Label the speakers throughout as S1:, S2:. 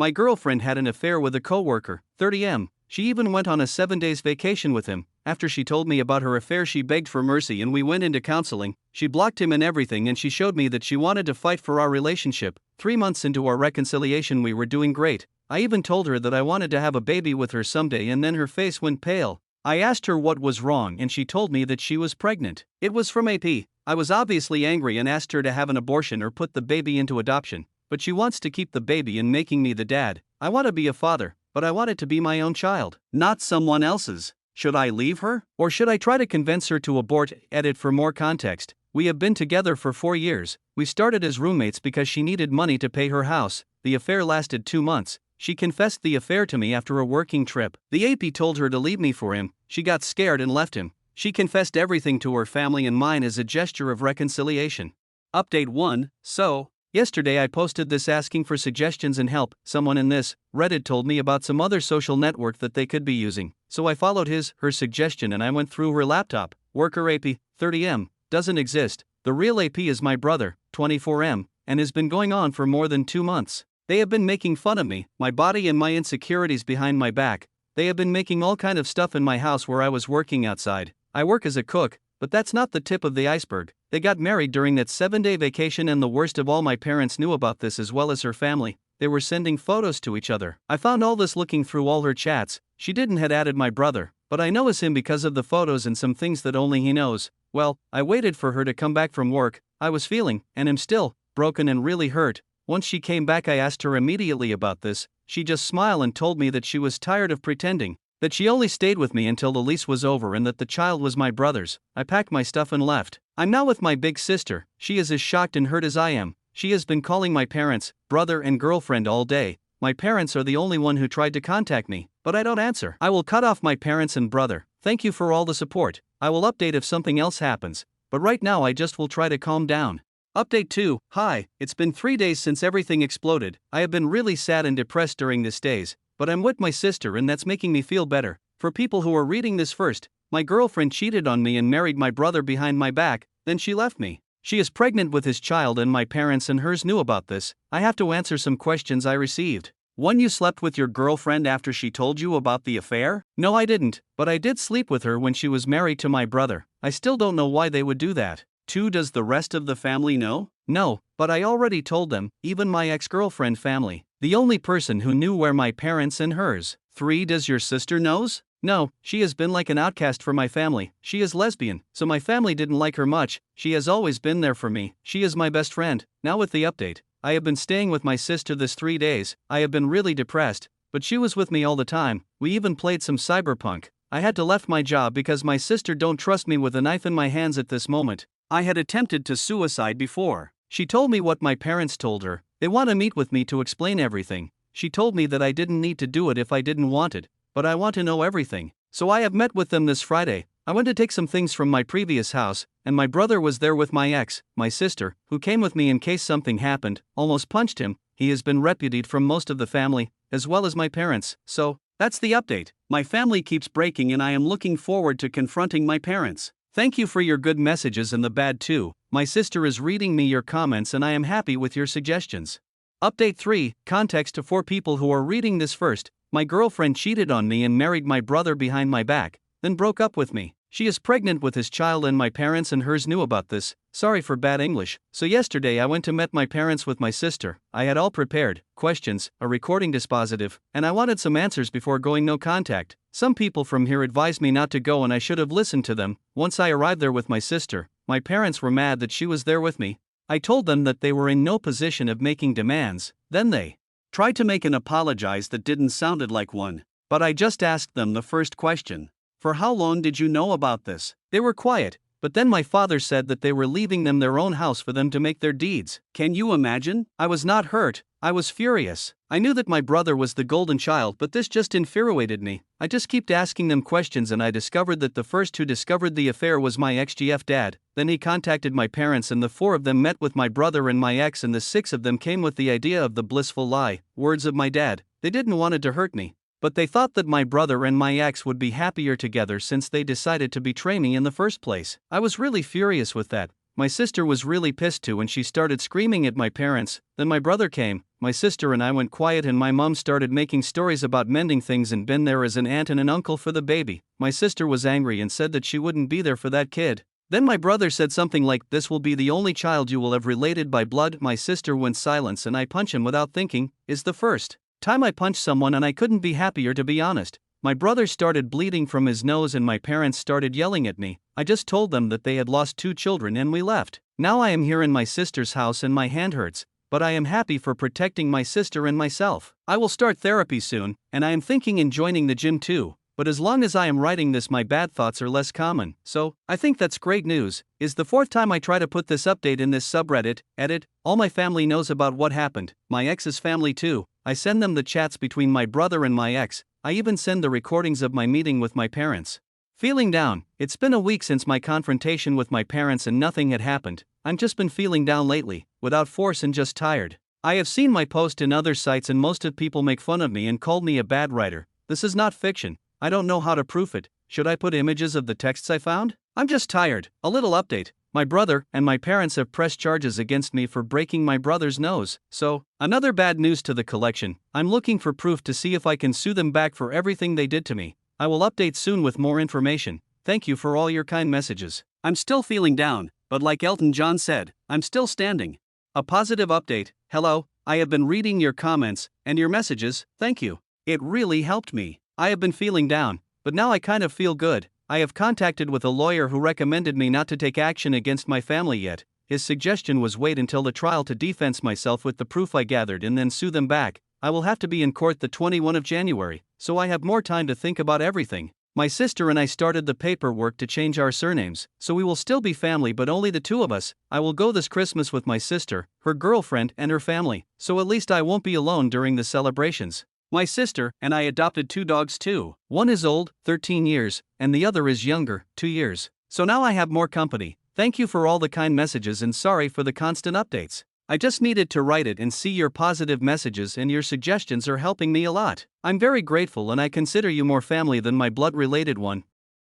S1: My girlfriend had an affair with a coworker, 30M. She even went on a 7 days vacation with him. After she told me about her affair, she begged for mercy and we went into counseling. She blocked him and everything, and she showed me that she wanted to fight for our relationship. 3 months into our reconciliation, we were doing great. I even told her that I wanted to have a baby with her someday, and then her face went pale. I asked her what was wrong and she told me that she was pregnant. It was from AP. I was obviously angry and asked her to have an abortion or put the baby into adoption. But she wants to keep the baby and making me the dad. I want to be a father, but I want it to be my own child, not someone else's. Should I leave her? Or should I try to convince her to abort? Edit for more context. We have been together for 4 years. We started as roommates because she needed money to pay her house. The affair lasted 2 months. She confessed the affair to me after a working trip. The AP told her to leave me for him. She got scared and left him. She confessed everything to her family and mine as a gesture of reconciliation. Update 1. So, yesterday I posted this asking for suggestions and help. Someone in this Reddit told me about some other social network that they could be using. So I followed her suggestion and I went through her laptop. Worker AP, 30M, doesn't exist. The real AP is my brother, 24M, and has been going on for more than 2 months. They have been making fun of me, my body and my insecurities behind my back. They have been making all kind of stuff in my house where I was working outside. I work as a cook, but that's not the tip of the iceberg. They got married during that 7-day vacation, and the worst of all, my parents knew about this as well as her family. They were sending photos to each other. I found all this looking through all her chats. She didn't had added my brother, but I know it's him because of the photos and some things that only he knows. Well, I waited for her to come back from work. I was feeling, and am still, broken and really hurt. Once she came back, I asked her immediately about this. She just smiled and told me that she was tired of pretending, that she only stayed with me until the lease was over and that the child was my brother's. I packed my stuff and left. I'm now with my big sister. She is as shocked and hurt as I am. She has been calling my parents, brother and girlfriend all day. My parents are the only one who tried to contact me, but I don't answer. I will cut off my parents and brother. Thank you for all the support. I will update if something else happens, but right now I just will try to calm down. Update 2. Hi, it's been 3 days since everything exploded. I have been really sad and depressed during these days, but I'm with my sister and that's making me feel better. For people who are reading this first, my girlfriend cheated on me and married my brother behind my back, then she left me. She is pregnant with his child and my parents and hers knew about this. I have to answer some questions I received. 1. You slept with your girlfriend after she told you about the affair? No, I didn't, but I did sleep with her when she was married to my brother. I still don't know why they would do that. 2. Does the rest of the family know? No, but I already told them, even my ex-girlfriend family. The only person who knew were my parents and hers. 3. Does your sister knows? No, she has been like an outcast for my family. She is lesbian, so my family didn't like her much. She has always been there for me. She is my best friend. Now with the update. I have been staying with my sister this 3 days. I have been really depressed, but she was with me all the time. We even played some cyberpunk. I had to left my job because my sister don't trust me with a knife in my hands at this moment. I had attempted to suicide before. She told me what my parents told her. They want to meet with me to explain everything. She told me that I didn't need to do it if I didn't want it, but I want to know everything. So I have met with them this Friday. I went to take some things from my previous house, and my brother was there with my ex, my sister, who came with me in case something happened, almost punched him. He has been repudiated from most of the family, as well as my parents. So, that's the update. My family keeps breaking and I am looking forward to confronting my parents. Thank you for your good messages and the bad too. My sister is reading me your comments and I am happy with your suggestions. Update 3. Context to 4 people who are reading this first. My girlfriend cheated on me and married my brother behind my back, then broke up with me. She is pregnant with his child and my parents and hers knew about this. Sorry for bad English. So yesterday I went to meet my parents with my sister. I had all prepared, questions, a recording dispositive, and I wanted some answers before going no contact. Some people from here advised me not to go and I should have listened to them. Once I arrived there with my sister, my parents were mad that she was there with me. I told them that they were in no position of making demands. Then they tried to make an apologize that didn't sounded like one. But I just asked them the first question. For how long did you know about this? They were quiet, but then my father said that they were leaving them their own house for them to make their deeds. Can you imagine? I was not hurt. I was furious. I knew that my brother was the golden child, but this just infuriated me. I just kept asking them questions and I discovered that the first who discovered the affair was my ex-GF dad. Then he contacted my parents and the 4 of them met with my brother and my ex and the 6 of them came with the idea of the blissful lie. Words of my dad. They didn't want to hurt me, but they thought that my brother and my ex would be happier together since they decided to betray me in the first place. I was really furious with that. My sister was really pissed too and she started screaming at my parents. Then my brother came, my sister and I went quiet and my mom started making stories about mending things and been there as an aunt and an uncle for the baby. My sister was angry and said that she wouldn't be there for that kid. Then my brother said something like, "This will be the only child you will have related by blood." My sister went silent and I punch him without thinking. Is the first time I punched someone and I couldn't be happier, to be honest. My brother started bleeding from his nose and my parents started yelling at me. I just told them that they had lost 2 children and we left. Now I am here in my sister's house and my hand hurts, but I am happy for protecting my sister and myself. I will start therapy soon, and I am thinking in joining the gym too. But as long as I am writing this, my bad thoughts are less common, so I think that's great news. Is the 4th time I try to put this update in this subreddit. Edit, all my family knows about what happened, my ex's family too. I send them the chats between my brother and my ex. I even send the recordings of my meeting with my parents. Feeling down. It's been a week since my confrontation with my parents and nothing had happened. I've just been feeling down lately, without force and just tired. I have seen my post in other sites and most of people make fun of me and called me a bad writer. This is not fiction. I don't know how to proof it. Should I put images of the texts I found? I'm just tired. A little update. My brother and my parents have pressed charges against me for breaking my brother's nose. So, another bad news to the collection. I'm looking for proof to see if I can sue them back for everything they did to me. I will update soon with more information. Thank you for all your kind messages. I'm still feeling down, but like Elton John said, I'm still standing. A positive update. Hello, I have been reading your comments and your messages. Thank you. It really helped me. I have been feeling down, but now I kind of feel good. I have contacted with a lawyer who recommended me not to take action against my family yet. His suggestion was wait until the trial to defense myself with the proof I gathered and then sue them back. I will have to be in court the 21st of January, so I have more time to think about everything. My sister and I started the paperwork to change our surnames, so we will still be family but only the 2 of us. I will go this Christmas with my sister, her girlfriend and her family, so at least I won't be alone during the celebrations. My sister and I adopted 2 dogs too. One is old, 13 years, and the other is younger, 2 years. So now I have more company. Thank you for all the kind messages and sorry for the constant updates. I just needed to write it and see your positive messages and your suggestions are helping me a lot. I'm very grateful and I consider you more family than my blood-related one.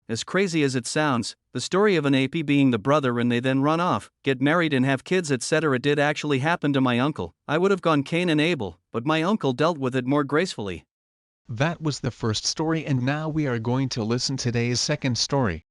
S1: As crazy as it sounds, the story of an AP being the brother and they then run off, get married and have kids etc. did actually happen to my uncle. I would have gone Cain and Abel, but my uncle dealt with it more gracefully.
S2: That was the first story and now we are going to listen to today's second story.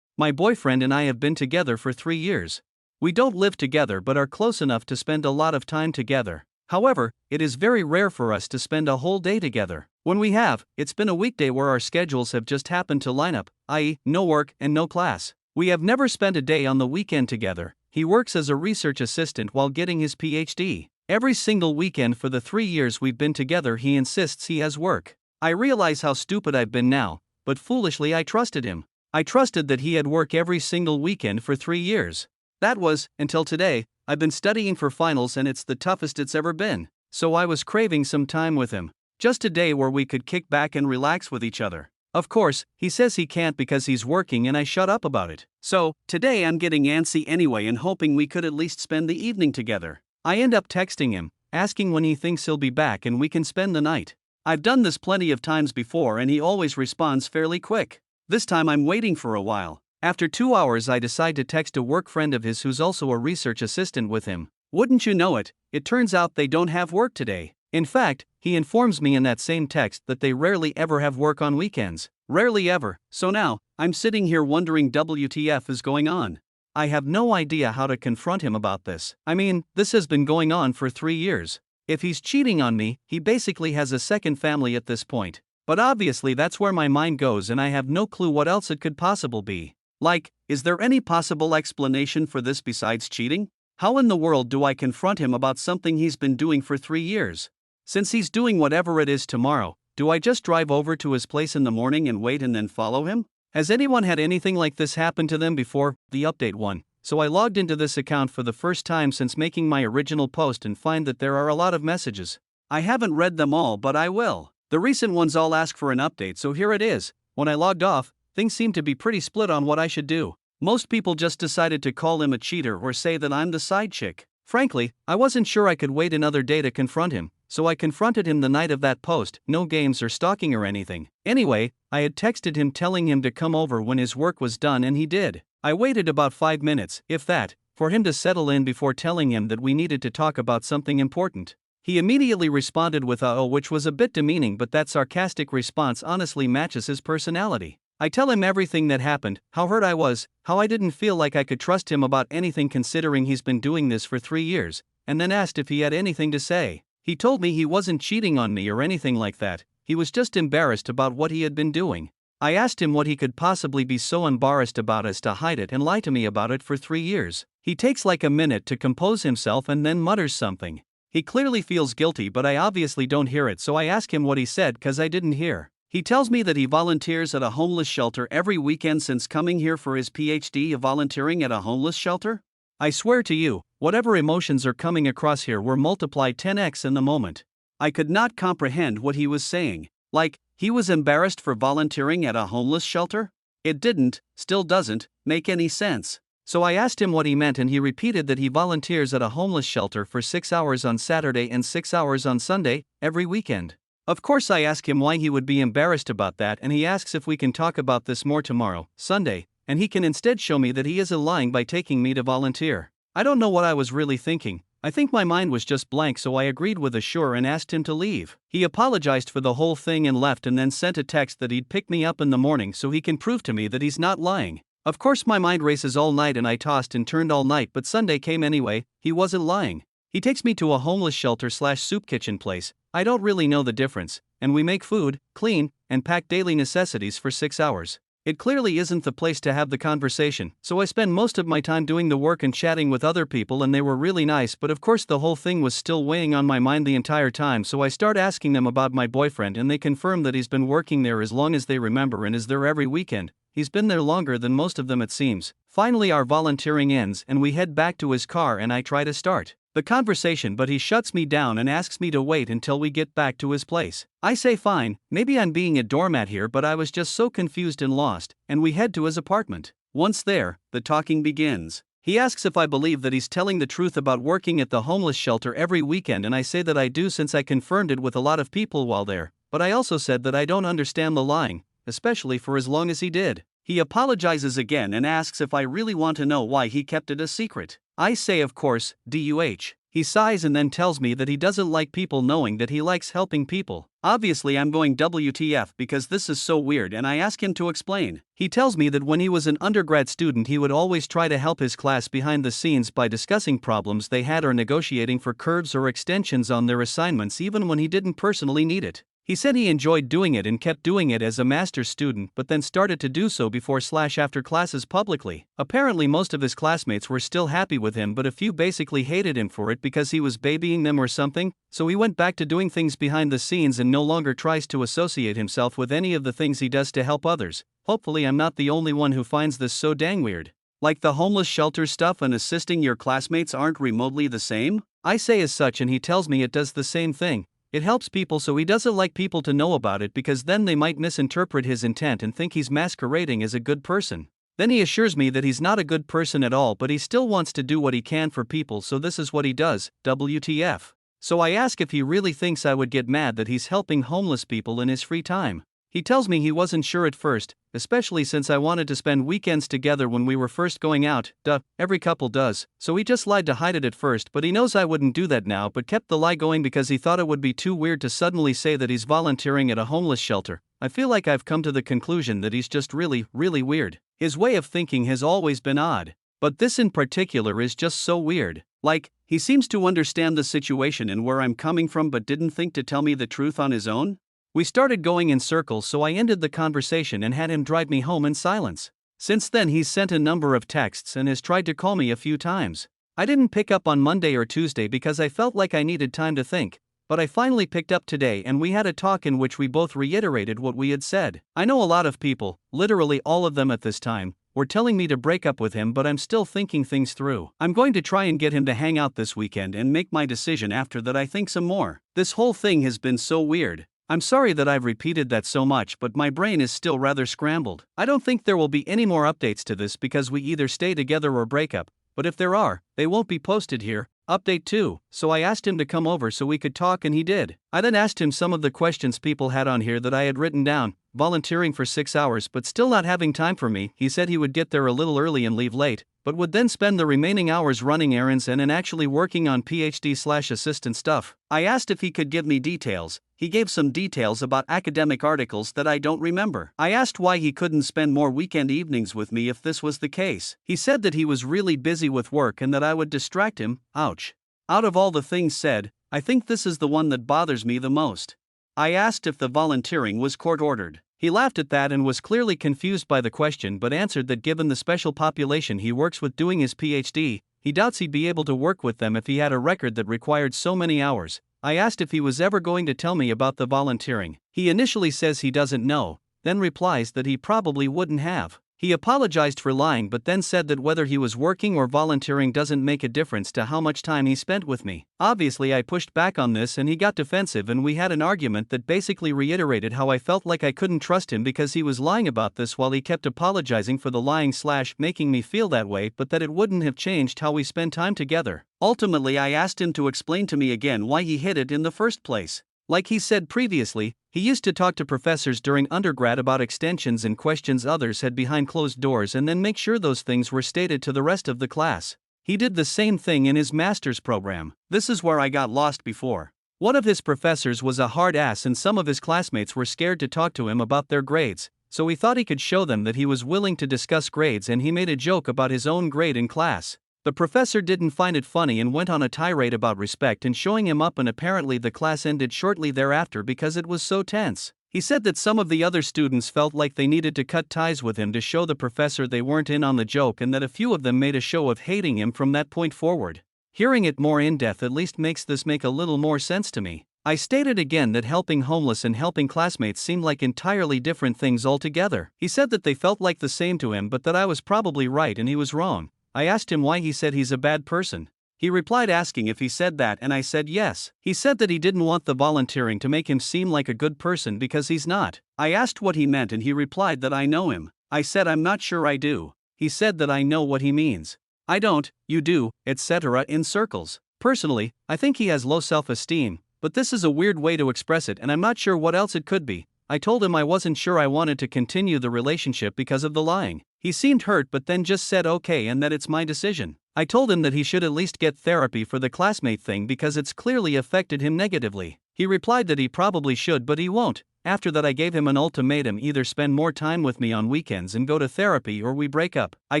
S1: My boyfriend and I have been together for 3 years. We don't live together but are close enough to spend a lot of time together. However, it is very rare for us to spend a whole day together. When we have, it's been a weekday where our schedules have just happened to line up, i.e., no work and no class. We have never spent a day on the weekend together. He works as a research assistant while getting his PhD. Every single weekend for the 3 years we've been together he insists he has work. I realize how stupid I've been now, but foolishly I trusted him. I trusted that he had work every single weekend for 3 years. That was, until today. I've been studying for finals and it's the toughest it's ever been. So I was craving some time with him. Just a day where we could kick back and relax with each other. Of course, he says he can't because he's working and I shut up about it. So, today I'm getting antsy anyway and hoping we could at least spend the evening together. I end up texting him, asking when he thinks he'll be back and we can spend the night. I've done this plenty of times before and he always responds fairly quick. This time I'm waiting for a while. After 2 hours I decide to text a work friend of his who's also a research assistant with him. Wouldn't you know it, it turns out they don't have work today. In fact, he informs me in that same text that they rarely ever have work on weekends. Rarely ever. So now, I'm sitting here wondering WTF is going on. I have no idea how to confront him about this. I mean, this has been going on for 3 years. If he's cheating on me, he basically has a second family at this point. But obviously that's where my mind goes and I have no clue what else it could possibly be. Like, is there any possible explanation for this besides cheating? How in the world do I confront him about something he's been doing for 3 years? Since he's doing whatever it is tomorrow, do I just drive over to his place in the morning and wait and then follow him? Has anyone had anything like this happen to them before? The update one. So I logged into this account for the first time since making my original post and find that there are a lot of messages. I haven't read them all but I will. The recent ones all ask for an update so here it is. When I logged off, things seem to be pretty split on what I should do. Most people just decided to call him a cheater or say that I'm the side chick. Frankly, I wasn't sure I could wait another day to confront him, so I confronted him the night of that post, no games or stalking or anything. Anyway, I had texted him telling him to come over when his work was done and he did. I waited about 5 minutes, if that, for him to settle in before telling him that we needed to talk about something important. He immediately responded with a "oh," which was a bit demeaning, but that sarcastic response honestly matches his personality. I tell him everything that happened, how hurt I was, how I didn't feel like I could trust him about anything considering he's been doing this for 3 years, and then asked if he had anything to say. He told me he wasn't cheating on me or anything like that, he was just embarrassed about what he had been doing. I asked him what he could possibly be so embarrassed about as to hide it and lie to me about it for 3 years. He takes like a minute to compose himself and then mutters something. He clearly feels guilty, but I obviously don't hear it, so I ask him what he said cause I didn't hear. He tells me that he volunteers at a homeless shelter every weekend since coming here for his PhD of volunteering at a homeless shelter. I swear to you, whatever emotions are coming across here were multiplied 10x in the moment. I could not comprehend what he was saying. Like, he was embarrassed for volunteering at a homeless shelter? It didn't, still doesn't, make any sense. So I asked him what he meant and he repeated that he volunteers at a homeless shelter for 6 hours on Saturday and 6 hours on Sunday, every weekend. Of course I ask him why he would be embarrassed about that, and he asks if we can talk about this more tomorrow, Sunday, and he can instead show me that he isn't lying by taking me to volunteer. I don't know what I was really thinking. I think my mind was just blank, so I agreed with a sure and asked him to leave. He apologized for the whole thing and left, and then sent a text that he'd pick me up in the morning so he can prove to me that he's not lying. Of course my mind races all night and I tossed and turned all night, but Sunday came anyway. He wasn't lying. He takes me to a homeless shelter/soup kitchen place. I don't really know the difference, and we make food, clean, and pack daily necessities for 6 hours. It clearly isn't the place to have the conversation, so I spend most of my time doing the work and chatting with other people, and they were really nice, but of course the whole thing was still weighing on my mind the entire time, so I start asking them about my boyfriend and they confirm that he's been working there as long as they remember and is there every weekend. He's been there longer than most of them, it seems. Finally our volunteering ends and we head back to his car and I try to start the conversation, but he shuts me down and asks me to wait until we get back to his place. I say fine, maybe I'm being a doormat here, but I was just so confused and lost, and we head to his apartment. Once there, the talking begins. He asks if I believe that he's telling the truth about working at the homeless shelter every weekend, and I say that I do since I confirmed it with a lot of people while there, but I also said that I don't understand the lying, especially for as long as he did. He apologizes again and asks if I really want to know why he kept it a secret. I say of course, divoce. He sighs and then tells me that he doesn't like people knowing that he likes helping people. Obviously I'm going WTF because this is so weird, and I ask him to explain. He tells me that when he was an undergrad student he would always try to help his class behind the scenes by discussing problems they had or negotiating for curves or extensions on their assignments even when he didn't personally need it. He said he enjoyed doing it and kept doing it as a master's student, but then started to do so before/after classes publicly. Apparently most of his classmates were still happy with him, but a few basically hated him for it because he was babying them or something, so he went back to doing things behind the scenes and no longer tries to associate himself with any of the things he does to help others. Hopefully I'm not the only one who finds this so dang weird. Like the homeless shelter stuff and assisting your classmates aren't remotely the same? I say as such and he tells me it does the same thing. It helps people, so he doesn't like people to know about it because then they might misinterpret his intent and think he's masquerading as a good person. Then he assures me that he's not a good person at all, but he still wants to do what he can for people, so this is what he does, WTF. So I ask if he really thinks I would get mad that he's helping homeless people in his free time. He tells me he wasn't sure at first, especially since I wanted to spend weekends together when we were first going out, every couple does, so he just lied to hide it at first, but he knows I wouldn't do that now, but kept the lie going because he thought it would be too weird to suddenly say that he's volunteering at a homeless shelter. I feel like I've come to the conclusion that he's just really, really weird. His way of thinking has always been odd, but this in particular is just so weird. Like, he seems to understand the situation and where I'm coming from but didn't think to tell me the truth on his own. We started going in circles, so I ended the conversation and had him drive me home in silence. Since then he's sent a number of texts and has tried to call me a few times. I didn't pick up on Monday or Tuesday because I felt like I needed time to think, but I finally picked up today and we had a talk in which we both reiterated what we had said. I know a lot of people, literally all of them at this time, were telling me to break up with him, but I'm still thinking things through. I'm going to try and get him to hang out this weekend and make my decision after that. I think some more. This whole thing has been so weird. I'm sorry that I've repeated that so much, but my brain is still rather scrambled. I don't think there will be any more updates to this because we either stay together or break up, but if there are, they won't be posted here. Update 2, so I asked him to come over so we could talk and he did. I then asked him some of the questions people had on here that I had written down, volunteering for 6 hours but still not having time for me. He said he would get there a little early and leave late, but would then spend the remaining hours running errands and actually working on PhD/assistant stuff. I asked if he could give me details. He gave some details about academic articles that I don't remember. I asked why he couldn't spend more weekend evenings with me if this was the case. He said that he was really busy with work and that I would distract him. Ouch. Out of all the things said, I think this is the one that bothers me the most. I asked if the volunteering was court-ordered. He laughed at that and was clearly confused by the question but answered that given the special population he works with doing his PhD, he doubts he'd be able to work with them if he had a record that required so many hours. I asked if he was ever going to tell me about the volunteering. He initially says he doesn't know, then replies that he probably wouldn't have. He apologized for lying but then said that whether he was working or volunteering doesn't make a difference to how much time he spent with me. Obviously I pushed back on this and he got defensive and we had an argument that basically reiterated how I felt like I couldn't trust him because he was lying about this while he kept apologizing for the lying/making me feel that way, but that it wouldn't have changed how we spend time together. Ultimately I asked him to explain to me again why he hid it in the first place. Like he said previously, he used to talk to professors during undergrad about extensions and questions others had behind closed doors and then make sure those things were stated to the rest of the class. He did the same thing in his master's program. This is where I got lost before. One of his professors was a hard ass and some of his classmates were scared to talk to him about their grades, so he thought he could show them that he was willing to discuss grades and he made a joke about his own grade in class. The professor didn't find it funny and went on a tirade about respect and showing him up, and apparently the class ended shortly thereafter because it was so tense. He said that some of the other students felt like they needed to cut ties with him to show the professor they weren't in on the joke and that a few of them made a show of hating him from that point forward. Hearing it more in depth at least makes this make a little more sense to me. I stated again that helping homeless and helping classmates seemed like entirely different things altogether. He said that they felt like the same to him but that I was probably right and he was wrong. I asked him why he said he's a bad person. He replied asking if he said that and I said yes. He said that he didn't want the volunteering to make him seem like a good person because he's not. I asked what he meant and he replied that I know him. I said I'm not sure I do. He said that I know what he means. I don't, you do, etc. in circles. Personally, I think he has low self-esteem, but this is a weird way to express it and I'm not sure what else it could be. I told him I wasn't sure I wanted to continue the relationship because of the lying. He seemed hurt but then just said okay and that it's my decision. I told him that he should at least get therapy for the classmate thing because it's clearly affected him negatively. He replied that he probably should but he won't. After that I gave him an ultimatum: either spend more time with me on weekends and go to therapy or we break up. I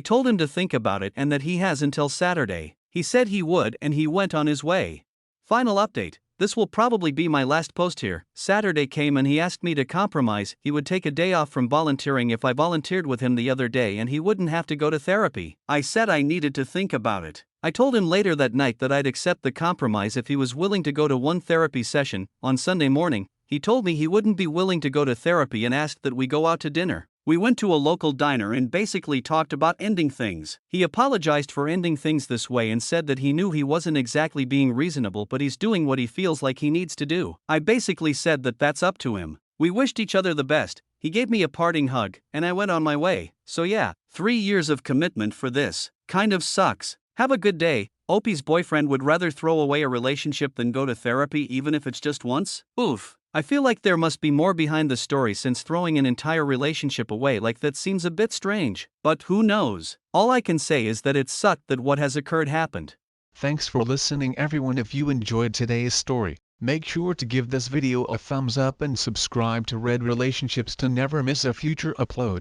S1: told him to think about it and that he has until Saturday. He said he would and he went on his way. Final update. This will probably be my last post here. Saturday came and he asked me to compromise. He would take a day off from volunteering if I volunteered with him the other day and he wouldn't have to go to therapy. I said I needed to think about it. I told him later that night that I'd accept the compromise if he was willing to go to one therapy session. On Sunday morning, he told me he wouldn't be willing to go to therapy and asked that we go out to dinner. We went to a local diner and basically talked about ending things. He apologized for ending things this way and said that he knew he wasn't exactly being reasonable but he's doing what he feels like he needs to do. I basically said that that's up to him. We wished each other the best. He gave me a parting hug and I went on my way. So yeah, 3 years of commitment for this. Kind of sucks. Have a good day. Opie's boyfriend would rather throw away a relationship than go to therapy even if it's just once? Oof. I feel like there must be more behind the story since throwing an entire relationship away like that seems a bit strange. But who knows? All I can say is that it sucked that what has occurred happened.
S2: Thanks for listening everyone. If you enjoyed today's story, make sure to give this video a thumbs up and subscribe to Red Relationships to never miss a future upload.